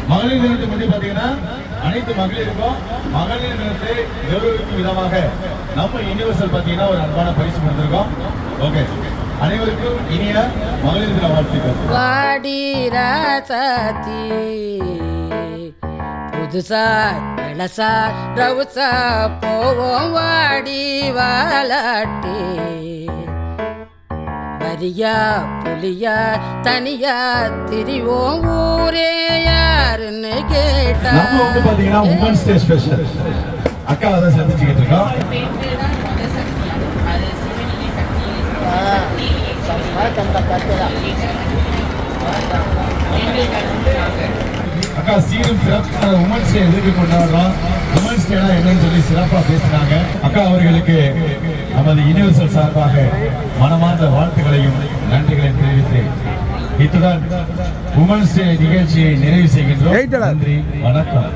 மகளிர் தினத்தை பற்றி பாத்தீங்கன்னா அனைத்து மகளிருக்கும் மகளிர் தினத்தை கௌரவிக்கும் விதமாக நம்ம யூனிவர்சல் பாத்தீங்கன்னா ஒரு அன்பான பரிசு கொடுத்திருக்கோம். ஓகே, அனைவருக்கும் இனிய மகளிர் தின வாழ்த்துக்கள். வாடி ராசாத்தி புதுசா இளசா ரவுசா போவோம் வாடி வாலாட்டி வரியா புலியா தனியா திரிவோம் ஊரே யாருன்னு கேட்டா. நம்ம வந்து பாத்தீங்கன்னா உமன்ஸ் டே ஸ்பெஷல் அக்காவை தான் சந்திச்சுக்கிட்டு இருக்கோம். அக்கா சீரும் சிறப்பான உமன்ஸ் டே எதுக்கு கொண்டாடுறோம், உமன்ஸ் டேனா என்னன்னு சொல்லி சிறப்பா பேசினாங்க. அக்கா அவர்களுக்கு நமது யூனிவர்சல் சார்பாக மனமார்ந்த வாழ்த்துக்களையும் நன்றிகளையும் தெரிவித்து இத்துடன் உமன்ஸ் டே நிகழ்ச்சியை நிறைவு செய்கின்றோம். நன்றி, வணக்கம்.